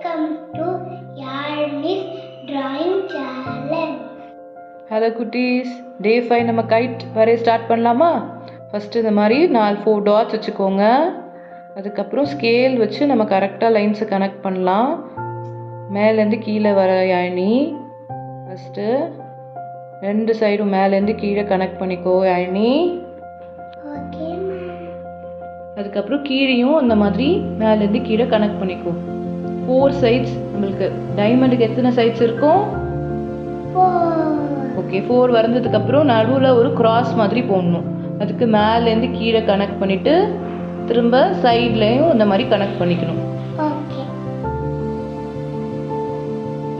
Welcome to Yarni's Drawing Challenge. Hello குட்டீஸ், டே 5 நம்ம guide வரைய ஸ்டார்ட் பண்ணலாமா? ஃபஸ்ட்டு இந்த மாதிரி 4 டாட்ஸ் வச்சுக்கோங்க. அதுக்கப்புறம் ஸ்கேல் வச்சு நம்ம கரெக்டாக லைன்ஸை கனெக்ட் பண்ணலாம். மேலேருந்து கீழே வர யாழினி. ஃபஸ்ட்டு 2 சைடும் மேலேருந்து கீழே கனெக்ட் பண்ணிக்கோ யாழினி. அதுக்கப்புறம் கீழேயும் அந்த மாதிரி மேலேருந்து கீழே கனெக்ட் பண்ணிக்கோ. 4 சைட்ஸ். நம்மளுக்கு டைமண்டுக்கு எத்தனை சைட்ஸ் இருக்கும்? ஓகே, 4 வரைஞ்சதுக்கப்புறம் நடுவில் ஒரு கிராஸ் மாதிரி போடணும். அதுக்கு மேலேருந்து கீழே கனெக்ட் பண்ணிவிட்டு திரும்ப சைட்லேயும் இந்த மாதிரி கனெக்ட் பண்ணிக்கணும்.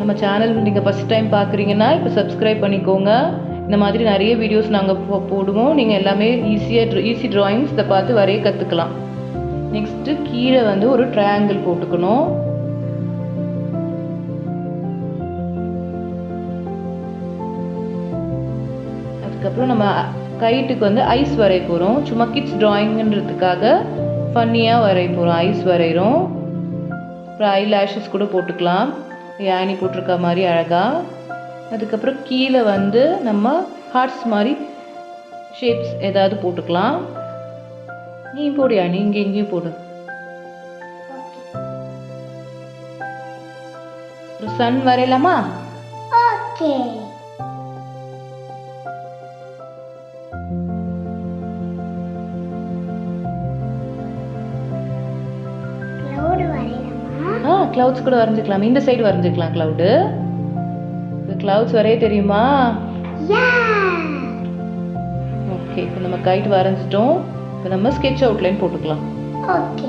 நம்ம சேனல் நீங்கள் ஃபஸ்ட் டைம் பார்க்குறீங்கன்னா இப்போ சப்ஸ்கிரைப் பண்ணிக்கோங்க. இந்த மாதிரி நிறைய வீடியோஸ் நாங்கள் போடுவோம். நீங்கள் எல்லாமே ஈஸி ட்ராயிங்ஸ் இதை பார்த்து வரைய கற்றுக்கலாம். நெக்ஸ்ட்டு கீழே வந்து ஒரு ட்ரையாங்கிள் போட்டுக்கணும். அதுக்கப்புறம் நம்ம கைட்டுக்கு வந்து ஐஸ் வரைய போகிறோம். சும்மா கிட்ஸ் ட்ராயிங்ன்றதுக்காக ஃபன்னியாக வரைய போகிறோம். ஐஸ் வரைகிறோம். அப்புறம் ஐ லேஷஸ் கூட போட்டுக்கலாம், யானி போட்டிருக்க மாதிரி அழகாக. அதுக்கப்புறம் கீழே வந்து நம்ம ஹார்ட்ஸ் மாதிரி ஷேப்ஸ் ஏதாவது போட்டுக்கலாம். நீ போடு யானி, இங்கே எங்கேயும் போடு. ஒரு சன் வரையலாமா? ஓகே. கிளவுட்ஸ் கூட வரைஞ்சிக்கலாம். இந்த சைடு வரைஞ்சிக்கலாம் கிளவுடு. கிளவுட்ஸ் வரைய தெரியுமா? ஓகே, இப்போ நம்ம கைட் வரைஞ்சிட்டோம். இப்போ நம்ம ஸ்கெட்ச் அவுட்லைன் போட்டுக்கலாம். ஓகே.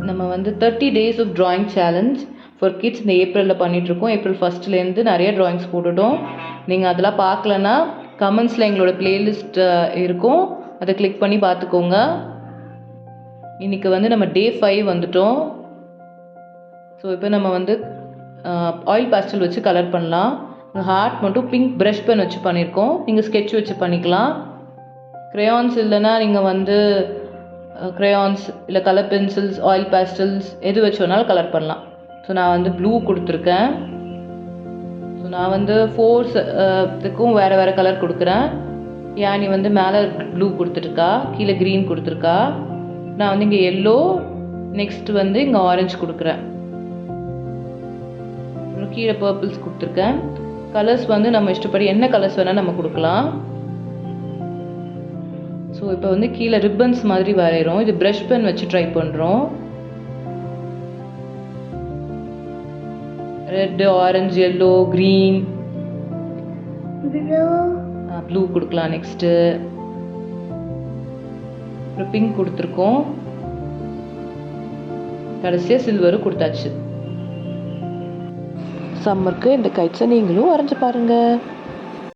நம்ம வந்து 30 days of drawing challenge for kids இந்த ஏப்ரலில் பண்ணிகிட்ருக்கோம். ஏப்ரல் 1st நிறைய ட்ராயிங்ஸ் போட்டுட்டோம். நீங்கள் அதெல்லாம் பார்க்கலன்னா கமெண்ட்ஸில் எங்களோட பிளேலிஸ்ட் இருக்கும், அதை கிளிக் பண்ணி பார்த்துக்கோங்க. இன்றைக்கி வந்து நம்ம டே 5 வந்துட்டோம். ஸோ இப்போ நம்ம வந்து ஆயில் பேஸ்டல் வச்சு கலர் பண்ணலாம். ஹார்ட் மட்டும் பிங்க் ப்ரஷ் பென் வச்சு பண்ணியிருக்கோம். நீங்கள் ஸ்கெட்ச் வச்சு பண்ணிக்கலாம். க்ரையான்ஸ் இல்லைன்னா நீங்கள் வந்து க்ரையான்ஸ் இல்லை கலர் பென்சில்ஸ், ஆயில் பேஸ்டல்ஸ் எது வச்சு வேணாலும் கலர் பண்ணலாம். ஸோ நான் வந்து ப்ளூ கொடுத்துருக்கேன். ஸோ நான் வந்து 4த்துக்கும் வேறு கலர் கொடுக்குறேன். யானி வந்து மேலே ப்ளூ கொடுத்துருக்கா, கீழே க்ரீன் கொடுத்துருக்கா. நான் வந்து இங்கே எல்லோ, நெக்ஸ்ட் வந்து இங்கே ஆரஞ்சு கொடுக்குறேன். கீழே பர்பிள்ஸ் கொடுத்துருக்கேன். கலர்ஸ் வந்து நம்ம இஷ்டப்படி என்ன கலர்ஸ் வேணால் நம்ம கொடுக்கலாம். ஸோ இப்போ வந்து கீழே ரிப்பன்ஸ் மாதிரி வரைகிறோம். இது ப்ரஷ் பென் வச்சு ட்ரை பண்ணுறோம். Red, orange, yellow, green, blue கொடுக்கலாம். நெக்ஸ்ட்டு அப்புறம் பிங்க் கொடுத்துருக்கோம். கடைசியாக சில்வரும் கொடுத்தாச்சு. சம்மருக்கு இந்த கைட்ஸை நீங்களும் வரைஞ்சி பாருங்கள்.